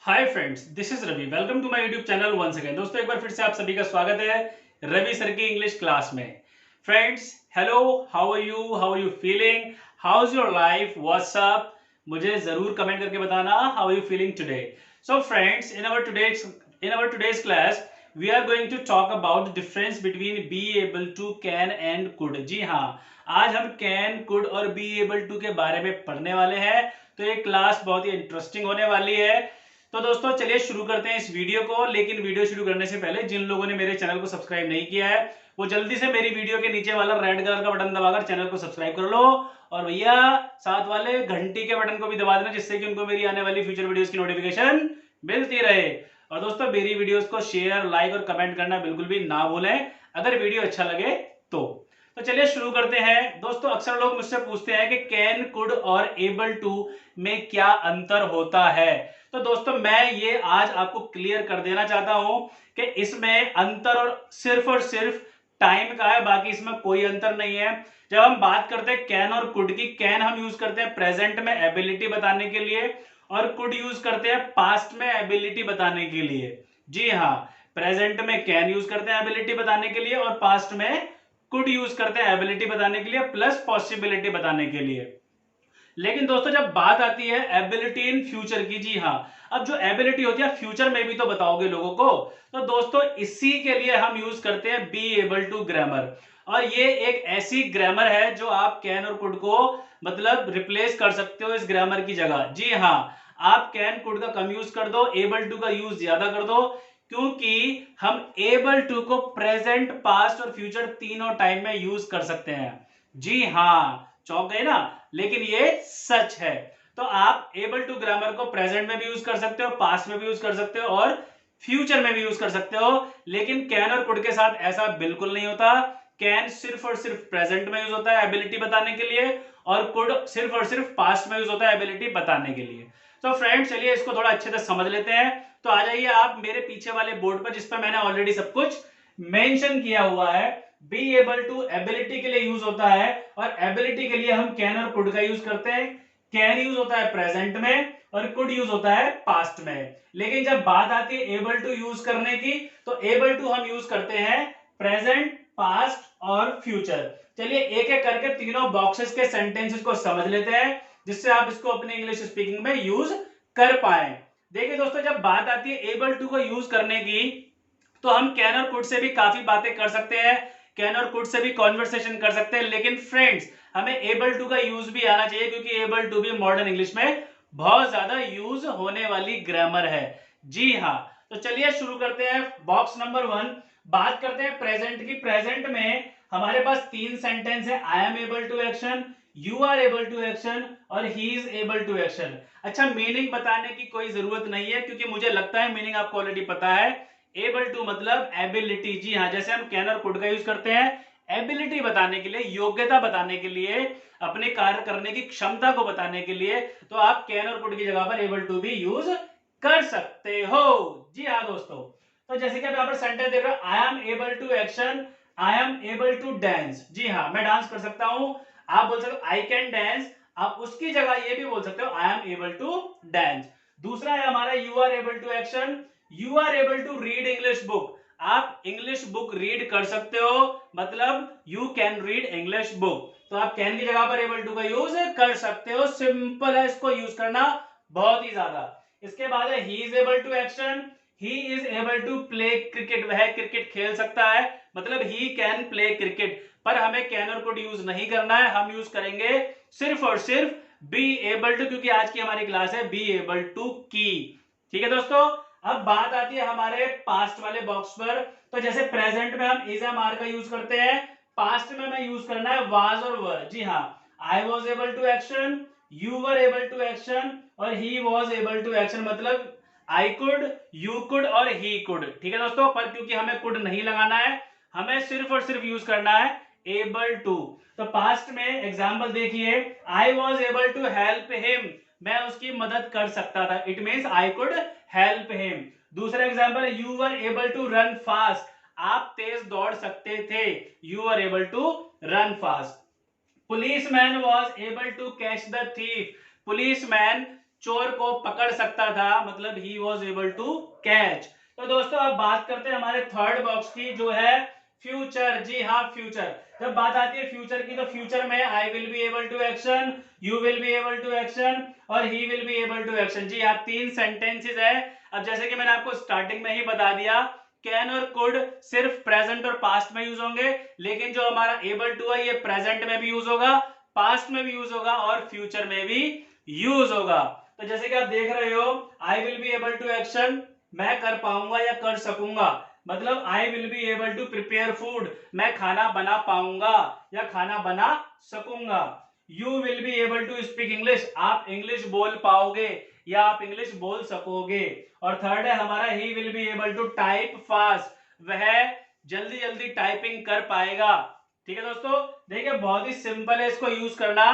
Hi friends, this is Ravi. Welcome to my YouTube channel once again. दोस्तों, एक बार फिर से आप सभी का स्वागत है रवि सर की इंग्लिश क्लास में। Friends, hello, how are you feeling, how is your life, what's up. मुझे जरूर कमेंट करके बताना how are you feeling today. So friends, in our today's class we are going to talk about difference between be able to, can and could. जी हाँ, आज हम can, could और be able to के बारे में पढ़ने वाले हैं। तो ये क्लास बहुत ही इंटरेस्टिंग होने वाली है। तो दोस्तों, चलिए शुरू करते हैं इस वीडियो को। लेकिन वीडियो शुरू करने से पहले जिन लोगों ने मेरे चैनल को सब्सक्राइब नहीं किया है, वो जल्दी से मेरी वीडियो के नीचे वाला रेड कलर का बटन दबाकर चैनल को सब्सक्राइब कर लो। और भैया, साथ वाले घंटी के बटन को भी दबा देना, जिससे कि उनको मेरी आने वाली फ्यूचर वीडियोस की नोटिफिकेशन मिलती रहे। और दोस्तों, मेरी वीडियोस को शेयर, लाइक और कमेंट करना बिल्कुल भी ना भूलें अगर वीडियो अच्छा लगे तो चलिए शुरू करते हैं। दोस्तों, अक्सर लोग मुझसे पूछते हैं कि कैन, कुड और एबल टू में क्या अंतर होता है। तो दोस्तों, मैं ये आज आपको क्लियर कर देना चाहता हूं कि इसमें अंतर और सिर्फ टाइम का है, बाकी इसमें कोई अंतर नहीं है। जब हम बात करते हैं कैन और कुड की, कैन हम यूज करते हैं प्रेजेंट में एबिलिटी बताने के लिए, और कुड यूज करते हैं पास्ट में एबिलिटी बताने के लिए। जी हाँ, प्रेजेंट में कैन यूज करते हैं एबिलिटी बताने के लिए, और पास्ट में कुड यूज करते हैं एबिलिटी बताने के लिए प्लस पॉसिबिलिटी बताने के लिए। लेकिन दोस्तों, जब बात आती है एबिलिटी इन फ्यूचर की, जी हाँ, अब जो एबिलिटी होती है फ्यूचर में भी तो बताओगे लोगों को। तो दोस्तों, इसी के लिए हम यूज करते हैं बी एबल टू ग्रामर। और ये एक ऐसी ग्रामर है जो आप कैन और कुड को मतलब रिप्लेस कर सकते हो इस ग्रामर की जगह। जी हाँ, आप कैन कुड का कम यूज कर दो, एबल टू का यूज ज्यादा कर दो, क्योंकि हम एबल टू को प्रेजेंट, पास्ट और फ्यूचर तीनों टाइम में यूज कर सकते हैं। जी हाँ, चौंक गए ना, लेकिन ये सच है। तो आप एबल टू ग्रामर को प्रेजेंट में भी यूज कर सकते हो, पास्ट में भी यूज कर सकते हो और फ्यूचर में भी यूज कर सकते हो। लेकिन कैन और कुड के साथ ऐसा बिल्कुल नहीं होता। कैन सिर्फ और सिर्फ प्रेजेंट में यूज होता है एबिलिटी बताने के लिए, और कुड सिर्फ और सिर्फ पास्ट में यूज होता है एबिलिटी बताने के लिए। तो फ्रेंड्स, चलिए इसको थोड़ा अच्छे से समझ लेते हैं। तो आ जाइए आप मेरे पीछे वाले बोर्ड पर, जिस पर मैंने ऑलरेडी सब कुछ मेंशन किया हुआ है। बी एबल टू एबिलिटी के लिए यूज होता है, और एबिलिटी के लिए हम कैन और कुड का यूज करते हैं। कैन यूज होता है प्रेजेंट में और कुड यूज होता है पास्ट में। लेकिन जब बात आती है एबल टू यूज करने की, तो एबल टू हम यूज करते हैं प्रेजेंट, पास्ट और फ्यूचर। चलिए एक एक करके तीनों बॉक्सेस के सेंटेंसेस को समझ लेते हैं, जिससे आप इसको अपने इंग्लिश स्पीकिंग में यूज कर पाए। देखिए दोस्तों, जब बात आती है एबल टू को यूज करने की, तो हम कैन और कुड से भी काफी बातें कर सकते हैं, कैन और कुड से भी कॉन्वर्सेशन कर सकते हैं। लेकिन फ्रेंड्स, हमें एबल टू का यूज भी आना चाहिए, क्योंकि एबल टू भी मॉडर्न इंग्लिश में बहुत ज्यादा यूज होने वाली ग्रामर है। जी हाँ, तो चलिए शुरू करते हैं। बॉक्स नंबर 1, बात करते हैं प्रेजेंट की। प्रेजेंट में हमारे पास तीन सेंटेंस है, I am able to action, you are able to action और he is able to action. अच्छा, मीनिंग बताने की कोई जरूरत नहीं है, क्योंकि मुझे लगता है मीनिंग आपको ऑलरेडी पता है। एबल टू मतलब एबिलिटी। जी हाँ, जैसे हम कैन और कुड का यूज करते हैं एबिलिटी बताने के लिए, योग्यता बताने के लिए, अपने कार्य करने की क्षमता को बताने के लिए, तो आप कैन और कुड की जगह पर एबल टू भी यूज कर सकते हो। जी हाँ दोस्तों, तो जैसे कि आप यहाँ पर सेंटेंस देख रहे हो, I am able to action, I am able to dance. जी हाँ, मैं डांस कर सकता हूं। आप बोल सकते हो आई कैन डांस, आप उसकी जगह ये भी बोल सकते हो I am able to dance. दूसरा है हमारा you are able to action, you are able to read English book. आप इंग्लिश बुक रीड कर सकते हो, मतलब you can read English book. तो आप कैन की जगह पर एबल टू का यूज कर सकते हो। सिंपल है इसको यूज करना, बहुत ही ज्यादा। इसके बाद है he is able to action, he is able to play cricket. वह क्रिकेट खेल सकता है, मतलब ही कैन प्ले क्रिकेट। पर हमें कैन और कुड यूज नहीं करना है, हम यूज करेंगे सिर्फ और सिर्फ बी एबल टू, क्योंकि आज की हमारी क्लास है बी एबल टू की। ठीक है दोस्तों, अब बात आती है हमारे पास्ट वाले बॉक्स पर। तो जैसे प्रेजेंट में हम इज एम आर का यूज करते हैं, पास्ट में हमें यूज करना है वाज और वर। जी हाँ, I was able to action, you were able to action और he was able to action, मतलब आई कुड, यू कुड और ही कुड। ठीक है दोस्तों, पर क्योंकि हमें कुड नहीं लगाना है, हमें सिर्फ और सिर्फ यूज करना है एबल टू। तो पास्ट में एग्जांपल देखिए, I was able to help him, मैं उसकी मदद कर सकता था, it means I could help him. दूसरा एग्जांपल है you were able to run fast, आप तेज दौड़ सकते थे, you are able to run fast. Policeman was able to catch the thief, policeman चोर को पकड़ सकता था, मतलब he was able to catch. तो दोस्तों अब बात करते हैं हमारे थर्ड बॉक्स की, जो है फ्यूचर। जी हाँ, फ्यूचर। जब बात आती है फ्यूचर की, तो फ्यूचर में I will be able to action, you will be able to action और he will be able to action. जी हाँ, 3 सेंटेंसेस है। अब जैसे कि मैंने आपको स्टार्टिंग में ही बता दिया, कैन और कुड सिर्फ प्रेजेंट और पास्ट में यूज होंगे, लेकिन जो हमारा एबल टू है ये प्रेजेंट में भी यूज होगा, पास्ट में भी यूज होगा और फ्यूचर में भी यूज होगा। तो जैसे कि आप देख रहे हो, I will be able to action, मैं कर पाऊंगा या कर सकूंगा, मतलब I will be able to prepare food, मैं खाना बना पाऊंगा या खाना बना सकूंगा। You will be able to speak English, आप इंग्लिश बोल पाओगे या आप इंग्लिश बोल सकोगे। और थर्ड है हमारा he will be able to type fast, वह जल्दी जल्दी टाइपिंग कर पाएगा। ठीक है दोस्तों, देखिए बहुत ही सिंपल है इसको यूज करना।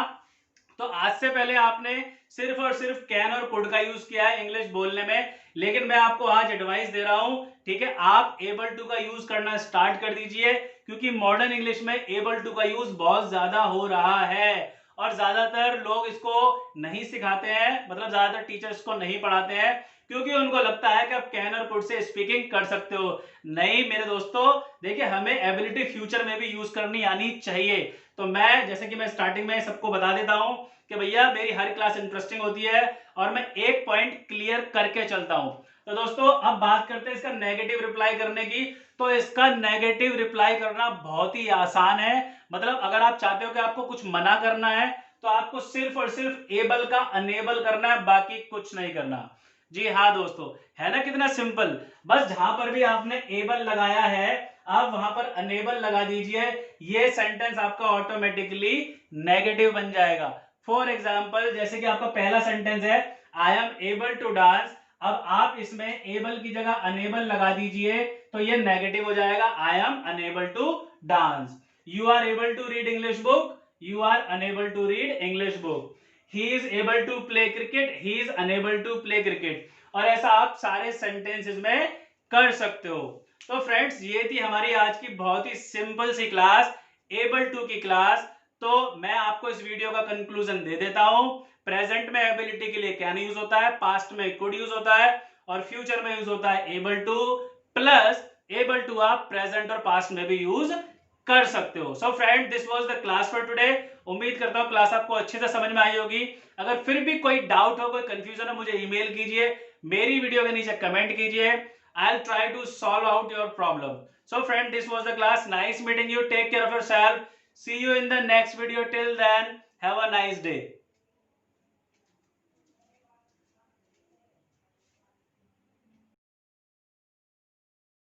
तो आज से पहले आपने सिर्फ और सिर्फ कैन और कुड का यूज किया है इंग्लिश बोलने में, लेकिन मैं आपको आज एडवाइस दे रहा हूं, ठीक है, आप एबल टू का यूज करना स्टार्ट कर दीजिए, क्योंकि मॉडर्न इंग्लिश में एबल टू का यूज बहुत ज्यादा हो रहा है और ज्यादातर लोग इसको नहीं सिखाते हैं, मतलब ज्यादातर टीचर्स को नहीं पढ़ाते हैं, क्योंकि उनको लगता है कि आप कैन और कुड से स्पीकिंग कर सकते हो। नहीं मेरे दोस्तों, देखिए हमें एबिलिटी फ्यूचर में भी यूज करनी आनी चाहिए। तो मैं जैसे कि मैं स्टार्टिंग में सबको बता देता हूं कि भैया मेरी हर क्लास इंटरेस्टिंग होती है और मैं एक पॉइंट क्लियर करके चलता हूं। तो दोस्तों अब बात करते हैं इसका नेगेटिव रिप्लाई करने की। तो इसका नेगेटिव रिप्लाई करना बहुत ही आसान है, मतलब अगर आप चाहते हो कि आपको कुछ मना करना है तो आपको सिर्फ और सिर्फ एबल का अनेबल करना है, बाकी कुछ नहीं करना। जी हाँ दोस्तों, है ना कितना सिंपल। बस जहां पर भी आपने एबल लगाया है आप वहां पर अनेबल लगा दीजिए, ये सेंटेंस आपका ऑटोमेटिकली नेगेटिव बन जाएगा। फॉर एग्जाम्पल जैसे कि आपका पहला सेंटेंस है I am able to dance, अब आप इसमें एबल की जगह अनेबल लगा दीजिए तो ये नेगेटिव हो जाएगा, I am unable to dance. You are able to read English book, you are unable to read English book. He is able to play cricket, he is unable to play cricket. और ऐसा आप सारे sentences में कर सकते हो। तो friends ये थी हमारी आज की बहुत ही सिंपल सी क्लास, एबल टू की क्लास। तो मैं आपको इस वीडियो का कंक्लूजन दे देता हूं। प्रेजेंट में एबिलिटी के लिए कैन यूज होता है, पास्ट में कुड यूज होता है और फ्यूचर में यूज होता है able to, plus able to आप प्रेजेंट और पास्ट में भी यूज कर सकते हो। So friend this was the class for today. उम्मीद करता हूं क्लास आपको अच्छे से समझ में आई होगी। अगर फिर भी कोई डाउट हो, कोई कंफ्यूजन हो, मुझे ईमेल कीजिए, मेरी वीडियो के नीचे कमेंट कीजिए। I'll try to solve out your problem. So friend, this was the class. Nice meeting you. Take care of yourself. See you in the next video. Till then, have a nice day.